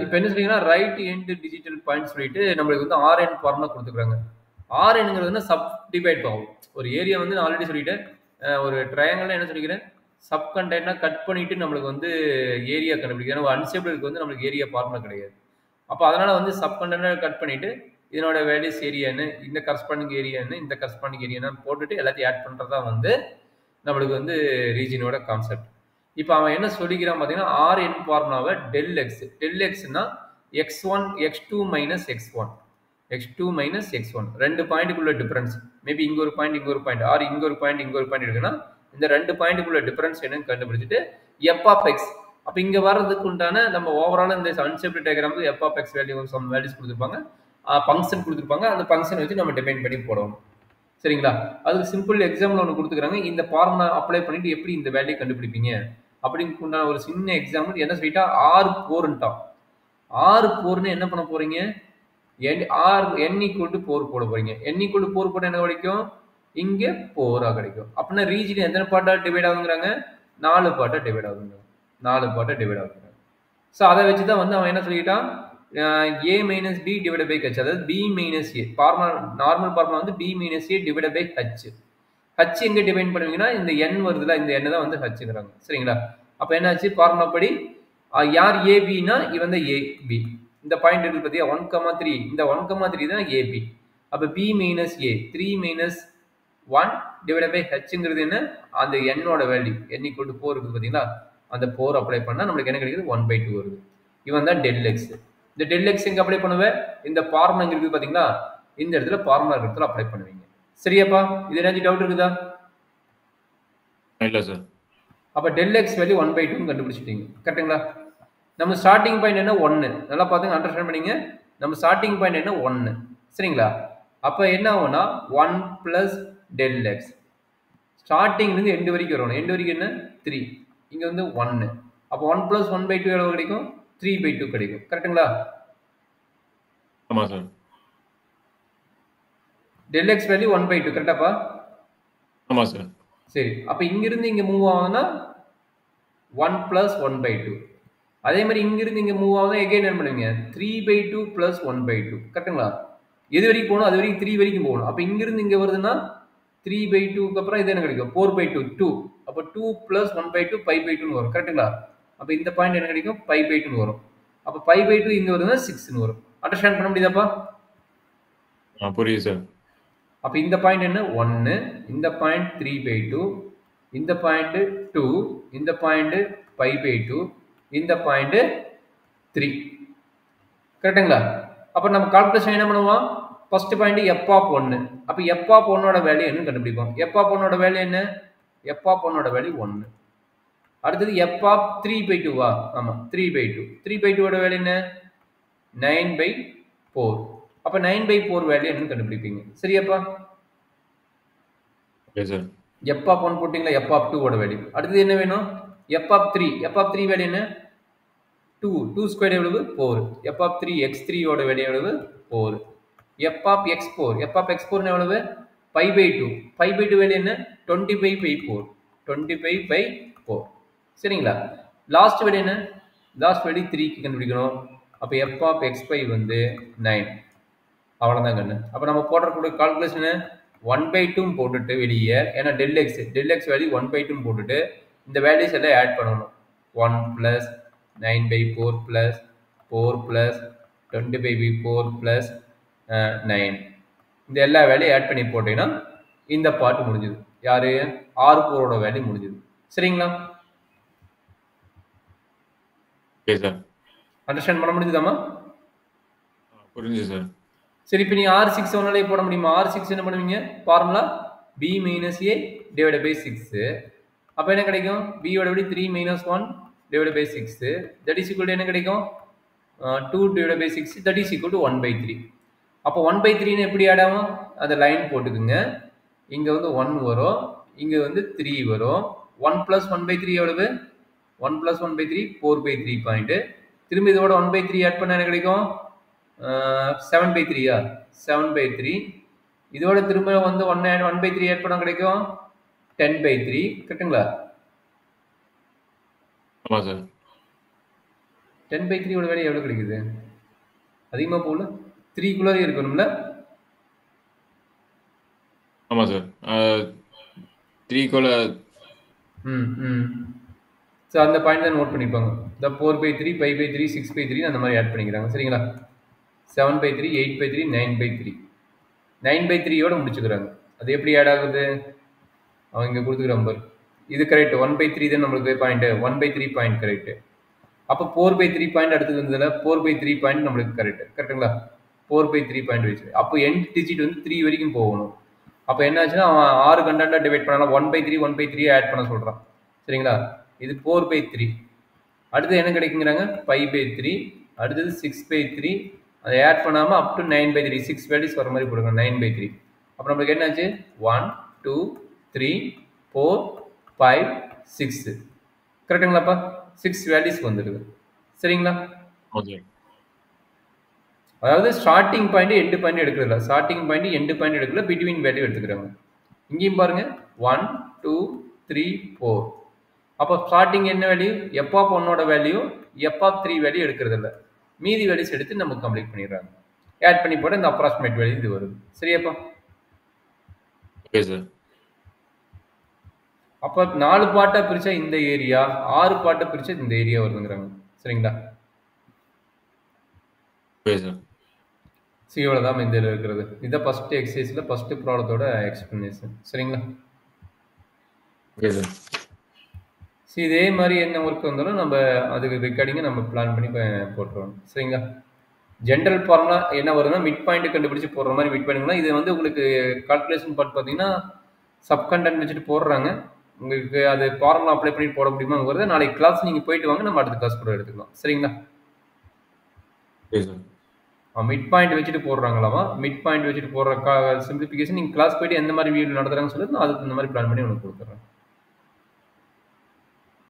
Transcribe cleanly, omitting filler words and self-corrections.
இப்போ என்ன சொல்றீங்கன்னா ரைட் எண்ட் டிஜிட்டல் பாயிண்ட் சொல்லிட்டு நம்மளுக்கு வந்து ஆர்என் ஃபார்முலா கொடுத்துருக்காங்க. ஆர்என்ங்கிறது வந்து சப் டிவைட் ஆகும். ஒரு ஏரியா வந்து நான் ஆல்ரெடி சொல்லிட்டேன். ஒரு ட்ரையாங்கிள் என்ன சொல்லிக்கிறேன், சப் கண்டெய்னா கட் பண்ணிட்டு நம்மளுக்கு வந்து ஏரியா கண்டுபிடிக்கும். ஏன்னா அன்ஸ்டேபிளுக்கு வந்து நம்மளுக்கு ஏரியா ஃபார்முலா கிடையாது. அப்போ அதனால வந்து சப் கண்டெய்னர் கட் பண்ணிட்டு இதனோட வேல்யூஸ் ஏரியான்னு, இந்த கரஸ்பாண்டிங் ஏரியான்னு, இந்த கரஸ்பாண்டிங் ஏரியான்னு போட்டுட்டு எல்லாத்தையும் ஆட் பண்ணுறதா வந்து நம்மளுக்கு வந்து ரீஜனோட கான்செப்ட். இப்போ அவன் என்ன சொல்லிக்கிறான் பார்த்தீங்கன்னா ஆர்என் ஃபார்முலாவை del எக்ஸ்னா x1 x2 minus x1 minus x1 ரெண்டு பாயிண்ட்டுக்குள்ள டிஃபரன்ஸ். மேபி இங்க ஒரு பாயிண்ட் இங்க ஒரு பாயிண்ட், ஆர் இங்க ஒரு பாயிண்ட் இருக்குன்னா இந்த ரெண்டு பாயிண்ட்டுக்குள்ள டிஃபரன்ஸ் என்னன்னு கண்டுபிடிச்சிட்டு எஃப் ஆஃப் எக்ஸ். அப்போ இங்க வர்றதுக்கு உண்டான நம்ம ஓவரால் இந்த அன்ஸ்டேபிள் டயக்ராமுக்கு f of x value some values கொடுத்துருப்பாங்க, ஃபங்க்ஷன் கொடுத்துருப்பாங்க. அந்த ஃபங்க்ஷன் வச்சு நம்ம டிஃபைன் பண்ணி போடணும். சரிங்களா? அதுக்கு சிம்பிள் எக்ஸாம்பிள் ஒன்று கொடுத்துக்கிறாங்க. இந்த ஃபார்முலா அப்ளை பண்ணிட்டு எப்படி இந்த வேல்யூ கண்டுபிடிப்பீங்க அப்படின்னு உண்டான ஒரு சின்ன எக்ஸாம்பிள். என்ன சொல்லிட்டா ஆர் போர்ன்ட்டான். ஆர் போர்னு என்ன பண்ண போறீங்க, n ஈக்குவல் டு 4 போட போறீங்க. n ஈக்குவல் டு 4 போட என்ன கிடைக்கும், இங்க 4 கிடைக்கும். அப்படின்னா ரீஜன் எத்தனை பார்ட்டா டிவைட் ஆகுங்கிறாங்க, 4 பார்ட்டா டிவைட் ஆகுங்க. 4 பார்ட்டா டிவைட் ஆகுங்க. ஸோ அதை வச்சுதான் வந்து அவன் என்ன சொல்லிட்டான், a minus b divide by h, அதாவது b minus a formula, normal formula வந்து b minus a divide by h. H எங்க டிவைட் பண்ணுவீங்கன்னா இந்த n வருதுல, இந்த n தான் வந்து ஹச்ங்கிறாங்க. சரிங்களா? அப்ப என்னாச்சு, ஃபார்முலா படி யார் ஏபின்னா இவன் தான் ஏபி. இந்த பாயிண்ட் இருக்கு பார்த்தியா 1,3, இந்த 1,3 தான் ஏபி. அப்ப b minus A 3 minus 1 divide by ஹச்ங்கிறது என்ன, அந்த என்னோட வேல்யூ n ஈக்குவல் டு 4 இருக்குது பார்த்தீங்களா, அந்த 4 அப்ளை பண்ணா நம்மளுக்கு என்ன கிடைக்குது, 1/2 வருது. இவன் தான் டெல் எக்ஸ். இந்த டெல் எக்ஸ் எங்க அப்ளை பண்ணுவேன், இந்த ஃபார்முலா இங்க இருக்குது பாத்தீங்களா, இந்த இடத்துல ஃபார்முலா இடத்துல அப்ளை பண்ணுவீங்க. சரியாப்பா? இது ஏதாச்சும் டவுட் இருக்குதா? இல்ல சார். அப்ப டெல் எக்ஸ் வேல்யூ 1/2 கண்டுபிடிச்சிட்டீங்க. கரெக்ட்டுங்களா? நம்ம ஸ்டார்டிங் பாயிண்ட் என்ன 1. நல்லா பாத்துங்க, அண்டர்ஸ்டாண்ட் பண்ணீங்க. நம்ம ஸ்டார்டிங் பாயிண்ட் என்ன 1. சரிங்களா? அப்ப என்ன ஆகும்னா 1 பிளஸ் டெல் எக்ஸ். ஸ்டார்டிங்ல இருந்து எண்ட் வரைக்கும் வரணும். எண்ட் வரைக்கும் என்ன 3, இங்க வந்து 1. அப்ப 1 பிளஸ் 1/2 எவ்வளவு கிடைக்கும், 3/2 கிடைக்கும். கரெக்ட்டுங்களா? ஆமா சார். டெல் எக்ஸ் வேல்யூ 1/2 கரெக்டாப்பா? ஆமா சார். சரி, அப்ப இங்க இருந்து இங்க மூவ் ஆகுதுன்னா 1 பிளஸ் 1/2. அதே மாதிரி இங்க இருந்து இங்க மூவ் ஆகுதுன்னா எகைன் என்ன பண்ணுவீங்க, 3/2 பிளஸ் 1/2. கரெக்ட்டுங்களா? எது வரைக்கும் போகணும், அது வரைக்கும் 3 வரைக்கும் போகணும். அப்ப இங்க இருந்து இங்க வருதுன்னா 3/2க்கு அப்புறம் இது என்ன கிடைக்கும், 4/2 2. அப்ப 2 பிளஸ் 1/2 5/2 வரும். கரெக்ட்டுங்களா? அப்ப இந்த பாயிண்ட் என்ன கிடைக்கும், 5/2 வரும். அப்ப 5/2 இங்க வருதுன்னா 6 வரும். அண்டர்ஸ்டாண்ட் பண்ண முடியுதாப்பா? புரியுது சார். அப்ப இந்த பாயிண்ட் என்ன 1, இந்த பாயிண்ட் 3/2, இந்த பாயிண்ட் 2, இந்த பாயிண்ட் 5/2, இந்த பாயிண்ட் 3. கரெக்ட்டுங்களா? அப்ப நம்ம கால்குலேஷன் என்ன பண்ணுவோம், ஃபர்ஸ்ட் பாயிண்ட் f ஆஃப் 1. அப்ப f ஆஃப் 1ஓட வேல்யூ என்ன கண்டுபிடிப்போம். f ஆஃப் 1ஓட வேல்யூ என்ன, f ஆஃப் 1ஓட வேல்யூ 1. அடுத்தது f ஆஃப் 3/2வா, ஆமா 3/2. 3/2ஓட வேல்யூ என்ன 9/4. அப்ப 9/4 வேல்யூ என்னன்னு கண்டுபிடிப்பீங்க. சரியாப்பா? Okay sir. f ஆஃப் 1 போட்டீங்களா, f ஆஃப் 2 ஓட வேல்யூ. அடுத்து என்ன வேணும், f of 3. f of 3 value என்ன 2. 2 ஸ்கொயர் எவ்வளவு 4. f ஆஃப் 3 x3 ஓட வேல்யூ எவ்வளவு 4. f of x4. f of x4 எவ்வளவு 5/2. 5/2 வேல்யூ என்ன 25/4. 25/4. சரிங்களா? லாஸ்ட் வேல்யூ என்ன, லாஸ்ட் வேல்யூ 3க்கு கண்டுபிடிக்கணும். அப்ப f ஆஃப் x5 வந்து 9. அவ்வளவுதான் கண்ணு. அப்ப நம்ம போடுறக்கூடிய கால்குலேஷன் 1/2 போட்டுட்டு வெளியே, ஏன்னா டெல் எக்ஸ் வேல்யூ 1/2 போட்டுட்டு இந்த வேல்யூஸ் எல்லாம் ஆட் பண்ணணும். 1 பிளஸ் 9/4 பிளஸ் 4 பிளஸ் 20/4 பிளஸ் 9, இந்த எல்லா வேல்யூ ஆட் பண்ணி போட்டீங்கன்னா இந்த பார்ட் முடிஞ்சது. யாரு, R4ஓட வேல்யூ முடிஞ்சது. சரிங்களா? Okay sir. அண்டர்ஸ்டாண்ட் பண்ண முடிஞ்சதாமா? புரிஞ்சுது சார். சரி, இப்போ நீ R6 ஒன்னாலே போட முடியுமா? R6 என்ன பண்ணுவீங்க, formula b minus a divide by 6. அப்போ என்ன கிடைக்கும், b ஓட value 3 minus 1 divide by 6. That is equal to என்ன கிடைக்கும், 2 divide by 6, that is equal to 1/3. அப்போ 1/3 எப்படி ஆட் ஆகும், அந்த லைன் போட்டுக்குங்க. இங்க வந்து 1 வரும், இங்க வந்து 3 வரும். 1 பிளஸ் 1/3 எவ்வளவு, 1 பிளஸ் 1/3 4/3 பாயிண்ட். திரும்பி இதோட 1/3 ஆட் பண்ண என்ன கிடைக்கும், 7/3. 7/3. இதோட திரும்ப வந்து 1/3 ஆட் பண்ண கிடைக்கும் 10/3. கரெக்ட்டுங்களா? ஆமா சார். 10/3 ஓட வேல்யூ எவ்வளோ கிடைக்குது? அதிகமாக போகல, 3 இருக்கணும்ல. ஆமாம் சார். 3 ம் ம் ஸோ அந்த பாயிண்ட் தான் நோட் பண்ணிப்பாங்க. இந்த 4/3 5/3 6/3 அந்த மாதிரி ஆட் பண்ணிக்கிறாங்க. சரிங்களா? 7/3 8/3 9/3 9/3யோட முடிச்சுக்கிறாங்க. அது எப்படி ஆட் ஆகுது? அவன் இங்கே கொடுத்துக்கிறான் பாரு. இது கரெக்ட். 1/3 தான் நம்மளுக்கு பாயிண்ட். 1/3 point correct. அப்போ 4/3 பாயிண்ட் அடுத்தது வந்ததுல 4/3 பாயிண்ட் நம்மளுக்கு கரெக்டுங்களா? 4/3 பாயிண்ட் வச்சு அப்போ எண்ட் டிஜிட் வந்து 3 வரைக்கும் போகணும். அப்போ என்ன ஆச்சுன்னா அவன் 6 கண்டென்ட்டாக டிவைட் பண்ணலாம். 1/3 1/3 ஆட் பண்ண சொல்கிறான். சரிங்களா? இது 4/3. அடுத்து என்ன கிடைக்குங்கிறாங்க? 5/3. அடுத்தது 6/3. அதை ஆட் பண்ணாமல் அப் டு 9/3 6 வேல்யூஸ் வர மாதிரி போடுங்க. 9/3. அப்போ நம்மளுக்கு என்னாச்சு? 1 2 3 4 5 6 கரெக்டுங்களாப்பா? 6 வேல்யூஸ் வந்துடுது. சரிங்களா? ஓகே. அதாவது ஸ்டார்டிங் பாயிண்ட் எண்டு பாயிண்ட் எடுக்கிறதில்ல. ஸ்டார்டிங் பாயிண்ட் எண்டு பாயிண்ட் எடுக்கல, பிட்வீன் வேல்யூ எடுத்துக்கிறாங்க. இங்கேயும் பாருங்க 1 2 3 4. அப்போ ஸ்டார்டிங் என்ன வேல்யூ? எஃப் ஆஃப் 1ஓட வேல்யூ எஃப் ஆஃப் 3 வேல்யூ எடுக்கிறதில்ல. மீதி வேல்யூஸ் எடுத்து நம்ம கம்ப்ளீட் பண்ணிடுறாங்க. ஆட் பண்ணி போட இந்த அப்ராக்சிமேட் வேல்யூ இது வருது. சரியாப்பா? Okay sir. அப்போ 4 பார்ட்டா பிரிச்சா இந்த ஏரியா, 6 பார்ட்டா பிரிச்சா இந்த ஏரியா வருதுங்கிறாங்க. சரிங்களா? Okay sir. ஸோ இவ்வளோதான் இந்த இதில் இருக்கிறது. இதை ஃபஸ்ட்டு எக்ஸசைஸில் ஃபஸ்ட்டு ப்ராப்ளத்தோட எக்ஸ்ப்ளனேஷன். சரிங்களா? Okay sir. ஸோ இதே மாதிரி என்ன ஒர்க் வந்தாலும் நம்ம அதுக்கு ரெக்கார்டிங்கை நம்ம பிளான் பண்ணி போட்டுருவோம். சரிங்களா? ஜென்ரல் ஃபார்முலா என்ன வருதுன்னா மிட் பாயிண்ட் கண்டுபிடிச்சி போடுற மாதிரி மிட் பாயிண்ட்னா இது வந்து உங்களுக்கு கால்குலேஷன் பார்ட் பார்த்தீங்கன்னா சப்கண்டென்ட் வச்சுட்டு போடுறாங்க. உங்களுக்கு அது ஃபார்முலா அப்ளை பண்ணி போட முடியுமாங்கிறத நாளைக்கு கிளாஸ் நீங்கள் போயிட்டு வாங்க, நம்ம அடுத்த கிளாஸ் கூட எடுத்துக்கலாம். சரிங்களா? Okay sir. மிட் பாயிண்ட் வச்சுட்டு போடுறாங்களாமா? மிட் பாயிண்ட் வச்சுட்டு போடுற சிம்பிளிஃபிகேஷன் நீங்கள் கிளாஸ் போயிட்டு எந்த மாதிரி வீடியோ நடத்துகிறாங்கன்னு சொல்லிட்டு நான் அதுக்கு இந்த மாதிரி பிளான் பண்ணி உனக்கு கொடுத்துட்றேன்.